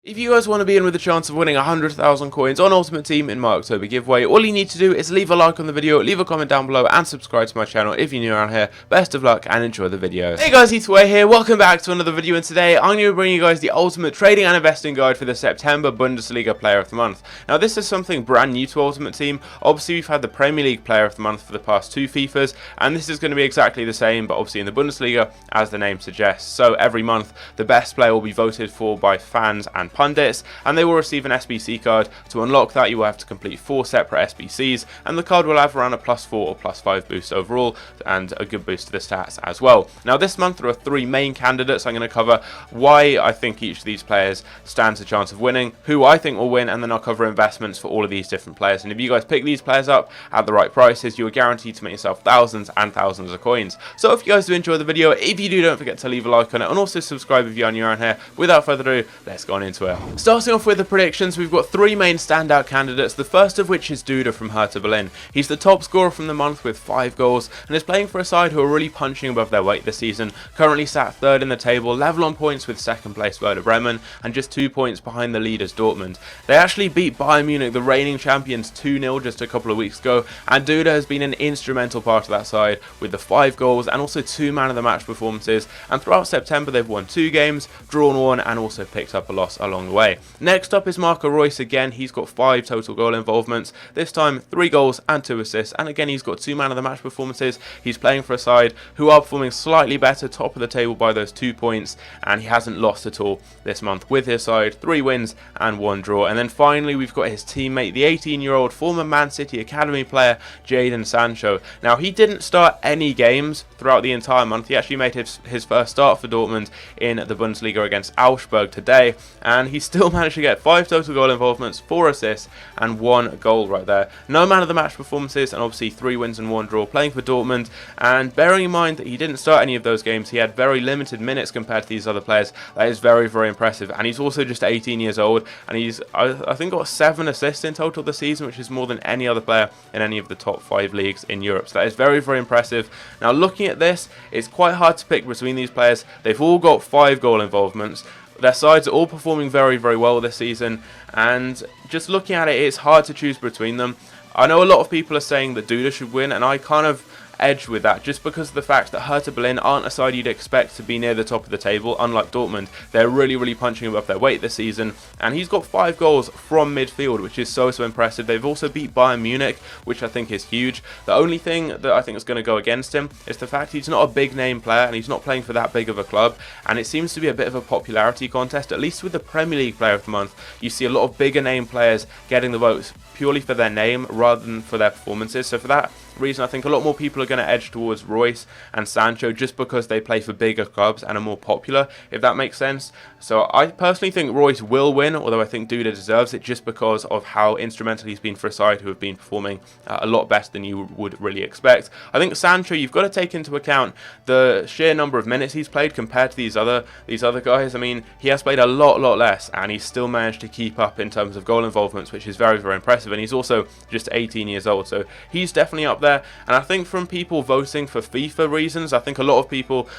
If you guys want to be in with a chance of winning 100,000 coins on Ultimate Team in my October giveaway, all you need to do is leave a like on the video, leave a comment down below, and subscribe to my channel if you're new around here. Best of luck and enjoy the video. Hey guys, Eataway here, welcome back to another video, and today I'm going to bring you guys the ultimate trading and investing guide for the September Bundesliga Player of the Month. Now this is something brand new to Ultimate Team. Obviously we've had the Premier League Player of the Month for the past two FIFAs, and this is going to be exactly the same, but obviously in the Bundesliga, as the name suggests. So every month, the best player will be voted for by fans and pundits, and they will receive an SBC card. To unlock that, you will have to complete 4 separate SBCs, and the card will have around a +4 or +5 boost overall, and a good boost to the stats as well. Now this month there are 3 main candidates. I'm going to cover why I think each of these players stands a chance of winning, who I think will win, and then I'll cover investments for all of these different players. And if you guys pick these players up at the right prices, you are guaranteed to make yourself thousands and thousands of coins. So if you guys do enjoy the video, if you do, don't forget to leave a like on it, and also subscribe if you're new around here. Without further ado, let's go on into it. Starting off with the predictions, we've got 3 main standout candidates, the first of which is Duda from Hertha Berlin. He's the top scorer from the month with 5 goals, and is playing for a side who are really punching above their weight this season, currently sat 3rd in the table, level on points with 2nd place Werder Bremen, and just 2 points behind the leaders Dortmund. They actually beat Bayern Munich, the reigning champions, 2-0 just a couple of weeks ago, and Duda has been an instrumental part of that side with the 5 goals and also 2 man of the match performances, and throughout September they've won 2 games, drawn 1, and also picked up a loss along the way. Next up is Marko Royce again. He's got 5 total goal involvements, this time 3 goals and 2 assists, and again he's got 2 man of the match performances. He's playing for a side who are performing slightly better, top of the table by those 2 points, and he hasn't lost at all this month with his side, 3 wins and 1 draw. And then finally we've got his teammate, the 18-year-old former Man City Academy player Jayden Sancho. Now he didn't start any games throughout the entire month. He actually made his first start for Dortmund in the Bundesliga against Augsburg today, and he still managed to get 5 total goal involvements, 4 assists and 1 goal right there. No man of the match performances, and obviously 3 wins and 1 draw, playing for Dortmund. And bearing in mind that he didn't start any of those games, he had very limited minutes compared to these other players. That is very, very impressive, and he's also just 18 years old, and he's I think got 7 assists in total this season, which is more than any other player in any of the top 5 leagues in Europe. So that is very, very impressive. Now looking at this, it's quite hard to pick between these players. They've all got 5 goal involvements. Their sides are all performing very, very well this season, and just looking at it, it's hard to choose between them. I know a lot of people are saying that Duda should win, and I kind of edge with that just because of the fact that Hertha Berlin aren't a side you'd expect to be near the top of the table. Unlike Dortmund, they're really, really punching above their weight this season, and he's got 5 goals from midfield, which is so impressive. They've also beat Bayern Munich, which I think is huge. The only thing that I think is going to go against him is the fact he's not a big name player, and he's not playing for that big of a club, and it seems to be a bit of a popularity contest. At least with the Premier League Player of the Month, you see a lot of bigger name players getting the votes purely for their name rather than for their performances. So for that reason, I think a lot more people are going to edge towards Royce and Sancho just because they play for bigger clubs and are more popular, if that makes sense. So I personally think Royce will win, although I think Duda deserves it just because of how instrumental he's been for a side who have been performing a lot better than you would really expect. I think Sancho, you've got to take into account the sheer number of minutes he's played compared to these other guys. I mean, he has played a lot less, and he's still managed to keep up in terms of goal involvements, which is very, very impressive. And he's also just 18 years old, so he's definitely up there. And I think from people voting for FIFA reasons, I think a lot of people,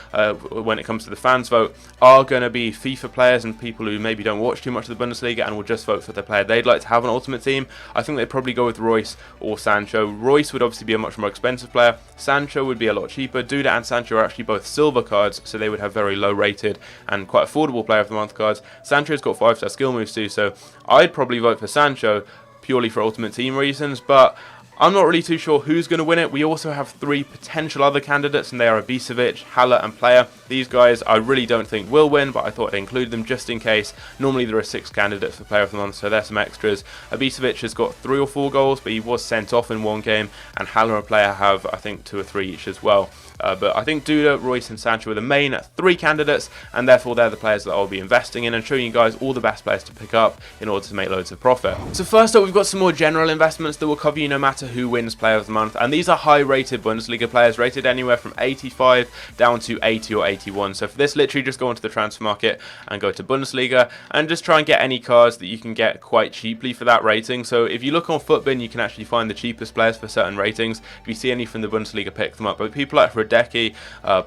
when it comes to the fans vote, are going to be FIFA players and people who maybe don't watch too much of the Bundesliga and will just vote for the player they'd like to have an Ultimate Team. I think they'd probably go with Royce or Sancho. Royce would obviously be a much more expensive player. Sancho would be a lot cheaper. Duda and Sancho are actually both silver cards, so they would have very low rated and quite affordable Player of the Month cards. Sancho's got 5-star skill moves too, so I'd probably vote for Sancho purely for Ultimate Team reasons, but I'm not really too sure who's going to win it. We also have 3 potential other candidates, and they are Ibisevic, Haller and Player. These guys I really don't think will win, but I thought I'd include them just in case. Normally there are 6 candidates for Player of the Month, so there's some extras. Ibisevic has got 3 or 4 goals, but he was sent off in 1 game, and Haller and Player have, I think, 2 or 3 each as well. But I think Duda, Royce and Sancho are the main 3 candidates, and therefore they're the players that I'll be investing in and showing you guys all the best players to pick up in order to make loads of profit. So first up, we've got some more general investments that will cover you no matter who wins Player of the Month, and these are high rated Bundesliga players, rated anywhere from 85 down to 80 or 81. So for this, literally just go onto the transfer market and go to Bundesliga and just try and get any cards that you can get quite cheaply for that rating. So if you look on Footbin, you can actually find the cheapest players for certain ratings. If you see any from the Bundesliga, pick them up. But people like Radecki,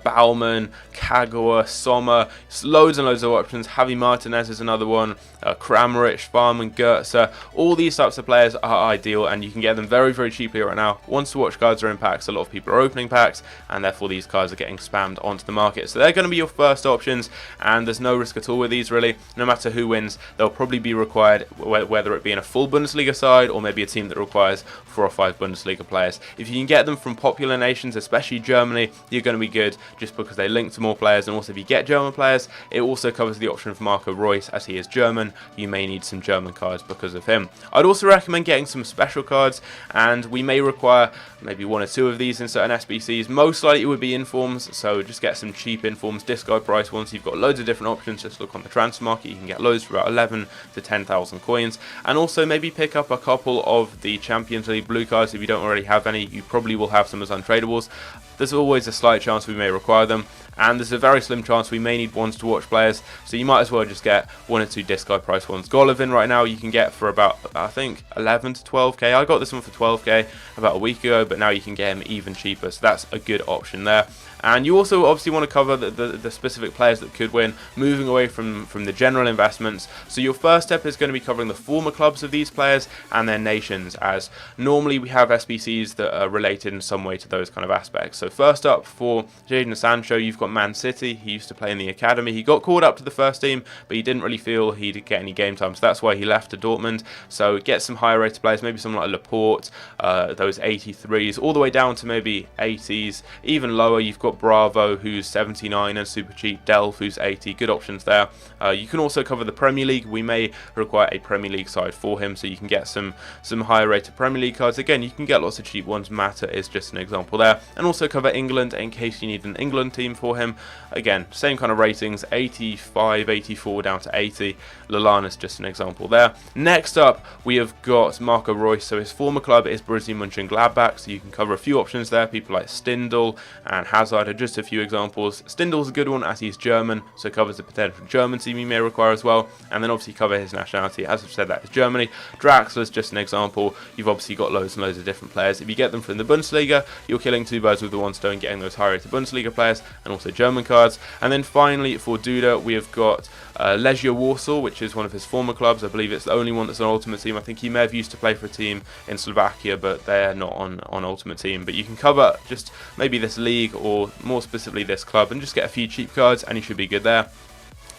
Baumann, Kagawa, Sommer, loads and loads of options. Javi Martinez is another one. Kramaric, Farman, Goetze, all these types of players are ideal, and you can get them very, very cheaply right now. Once the watch cards are in packs, a lot of people are opening packs, and therefore these cards are getting spammed onto the market. So they're going to be your first options, and there's no risk at all with these really. No matter who wins, they'll probably be required, whether it be in a full Bundesliga side or maybe a team that requires 4 or 5 Bundesliga players. If you can get them from popular nations, especially Germany, you're going to be good just because they link to more players. And also if you get German players, it also covers the option of Marko Royce, as he is German. You may need some German cards because of him. I'd also recommend getting some special cards, and we may require maybe 1 or 2 of these in certain SBCs. Most likely it would be informs, so just get some cheap informs, discard price ones. You've got loads of different options. Just look on the transfer market, you can get loads for about 11 to 10,000 coins. And also maybe pick up a couple of the Champions League blue cards. If you don't already have any, you probably will have some as untradables. There's always a slight chance we may require them, and there's a very slim chance we may need ones to watch players, so you might as well just get 1 or 2 discard price ones. Golovin right now you can get for about, I think, 11 to 12k. I got this one for 12k about a week ago, but now you can get him even cheaper, so that's a good option there. And you also obviously want to cover the specific players that could win, moving away from the general investments. So your first step is going to be covering the former clubs of these players and their nations, as normally we have SBCs that are related in some way to those kind of aspects. So first up for Jayden Sancho, you've got Man City. He used to play in the academy. He got called up to the first team, but he didn't really feel he'd get any game time, so that's why he left to Dortmund. So get some higher rated players, maybe someone like Laporte, those 83s, all the way down to maybe 80s, even lower. You've got Bravo, who's 79 and super cheap, Delph, who's 80, good options there. You can also cover the Premier League. We may require a Premier League side for him, so you can get some higher rated Premier League cards. Again, you can get lots of cheap ones. Mata is just an example there. And also cover England in case you need an England team for him. Again, same kind of ratings, 85, 84 down to 80. Lallana's just an example there. Next up, we have got Marko Royce. So his former club is Borussia Mönchengladbach, so you can cover a few options there. People like Stindl and Hazard are just a few examples. Stindl's a good one as he's German, so covers the potential German team he may require as well. And then obviously cover his nationality. As I've said, that is Germany. Draxler's just an example. You've obviously got loads and loads of different players. If you get them from the Bundesliga, you're killing 2 birds with the 1 stone, getting those high rated Bundesliga players and also German cards. And then finally for Duda, we have got Legia Warsaw, which is one of his former clubs. I believe it's the only one that's on Ultimate Team. I think he may have used to play for a team in Slovakia, but they're not on Ultimate Team. But you can cover just maybe this league, or more specifically this club, and just get a few cheap cards and you should be good there.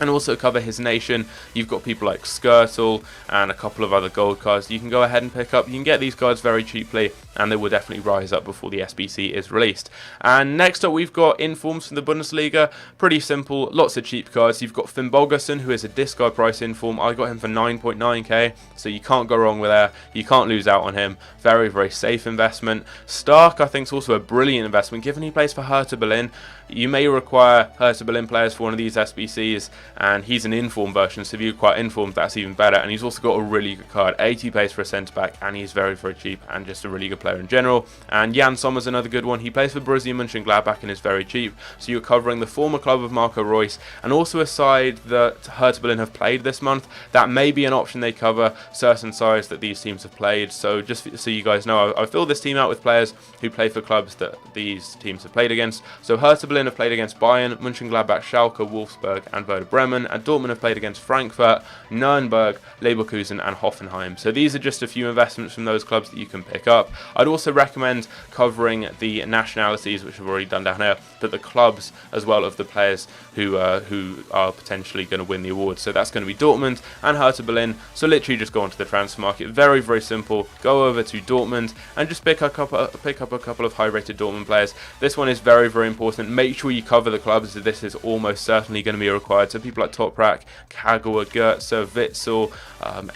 And also cover his nation. You've got people like Skirtle and a couple of other gold cards you can go ahead and pick up. You can get these cards very cheaply, and they will definitely rise up before the SBC is released. And next up, we've got informs from the Bundesliga. Pretty simple, lots of cheap cards. You've got Finn Bogerson, who is a discard price inform. I got him for 9.9k, so you can't go wrong with there. You can't lose out on him. Very, very safe investment. Stark, I think, is also a brilliant investment, given he plays for Hertha Berlin. You may require Hertha Berlin players for one of these SBCs, and he's an inform version, so if you require informed, that's even better. And he's also got a really good card, 80 pace for a centre-back, and he's very, very cheap and just a really good player in general. And Jan Sommer's another good one. He plays for Borussia Mönchengladbach and is very cheap, so you're covering the former club of Marko Royce, and also a side that Hertha Berlin have played this month. That may be an option. They cover certain sides that these teams have played, so just so you guys know, I filled this team out with players who play for clubs that these teams have played against. So Hertha Berlin have played against Bayern, Mönchengladbach, Schalke, Wolfsburg and Werder Bremen, and Dortmund have played against Frankfurt, Nuremberg, Leverkusen and Hoffenheim. So these are just a few investments from those clubs that you can pick up. I'd also recommend covering the nationalities, which I've already done down here, but the clubs as well of the players who are potentially going to win the award. So that's going to be Dortmund and Hertha Berlin. So literally just go onto the transfer market. Very, very simple. Go over to Dortmund and just pick up a couple of high-rated Dortmund players. This one is very, very important. Make sure you cover the clubs. This is almost certainly going to be required. So people like Toprak, Kagawa, Goetze, Witzel,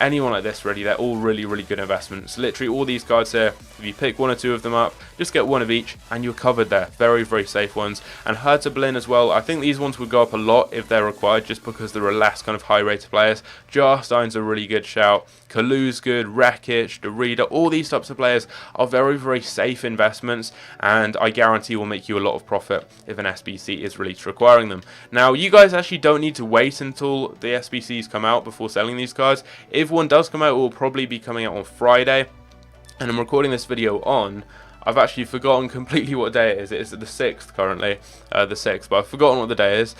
anyone like this, really, they're all really, really good investments. Literally all these cards here, if you pick 1 or 2 of them up, just get 1 of each and you're covered there. Very, very safe ones. And Hertha Berlin as well, I think these ones would go up a lot if they're required, just because there are less kind of high rated players. Jarstein's a really good shout. Kalu's good, Rekic, Derrida, all these types of players are very, very safe investments, and I guarantee will make you a lot of profit if an SBC is released requiring them. Now, you guys actually don't need to wait until the SBCs come out before selling these cards. If one does come out, it will probably be coming out on Friday, and I'm recording this video on I've actually forgotten completely what day it is. It is the 6th currently, the 6th, but I've forgotten what the day is,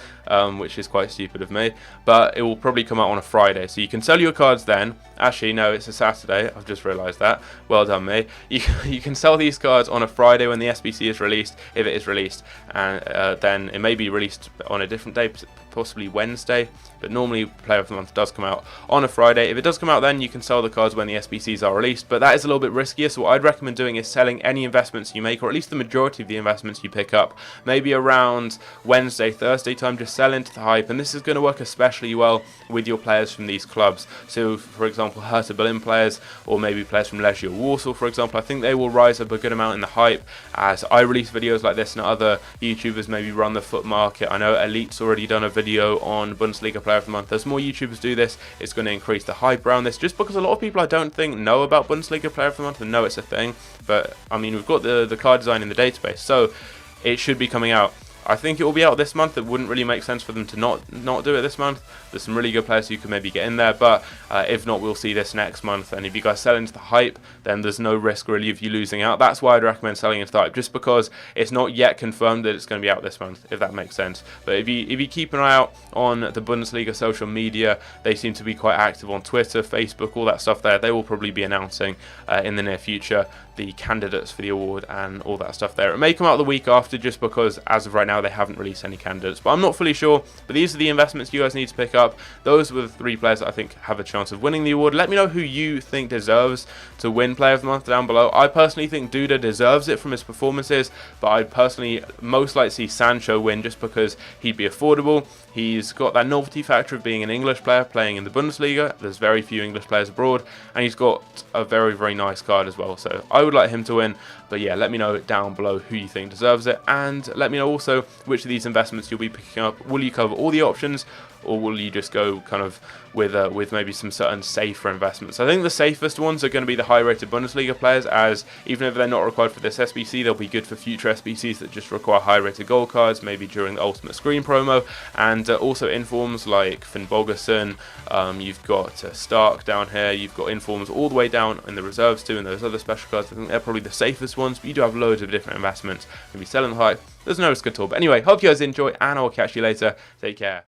which is quite stupid of me. But it will probably come out on a Friday, so you can sell your cards then. Actually, no, it's a Saturday. I've just realised that. Well done, me. You can sell these cards on a Friday when the SBC is released, if it is released, and then it may be released on a different day, possibly Wednesday, but normally Player of the Month does come out on a Friday. If it does come out then, you can sell the cards when the SBCs are released, but that is a little bit riskier, so what I'd recommend doing is selling any investments you make, or at least the majority of the investments you pick up, maybe around Wednesday, Thursday time. Just sell into the hype, and this is going to work especially well with your players from these clubs. So for example, Hertha Berlin players, or maybe players from Legia Warsaw, for example, I think they will rise up a good amount in the hype as I release videos like this, and other YouTubers maybe run the foot market. I know Elite's already done a video on Bundesliga Player of the Month. As more YouTubers do this, it's going to increase the hype around this, just because a lot of people I don't think know about Bundesliga Player of the Month and know it's a thing. But I mean, we've got the card design in the database, so it should be coming out. I think it will be out this month. It wouldn't really make sense for them to not do it this month. There's some really good players you can maybe get in there, but if not, we'll see this next month. And if you guys sell into the hype, then there's no risk really of you losing out. That's why I'd recommend selling into the hype, just because it's not yet confirmed that it's going to be out this month, if that makes sense. But if you keep an eye out on the Bundesliga social media, they seem to be quite active on Twitter, Facebook, all that stuff there. They will probably be announcing in the near future the candidates for the award and all that stuff there. It may come out the week after, just because as of right now they haven't released any candidates, but I'm not fully sure. But these are the investments you guys need to pick up. Those were the 3 players that I think have a chance of winning the award. Let me know who you think deserves to win Player of the Month down below. I personally think Duda deserves it from his performances, but I'd personally most like to see Sancho win, just because he'd be affordable. He's got that novelty factor of being an English player playing in the Bundesliga. There's very few English players abroad, and he's got a very, very nice card as well. So I would like him to win. But yeah, let me know down below who you think deserves it, and let me know also which of these investments you'll be picking up. Will you cover all the options, or will you just go kind of with maybe some certain safer investments? I think the safest ones are going to be the high-rated Bundesliga players, as even if they're not required for this SBC, they'll be good for future SBCs that just require high-rated gold cards, maybe during the Ultimate Screen promo, and also informs like Finn Bogerson. You've got Stark down here. You've got informs all the way down in the reserves too, and those other special cards. I think they're probably the safest ones, but you do have loads of different investments. Maybe selling the hype. There's no risk at all. But anyway, hope you guys enjoy, and I'll catch you later. Take care.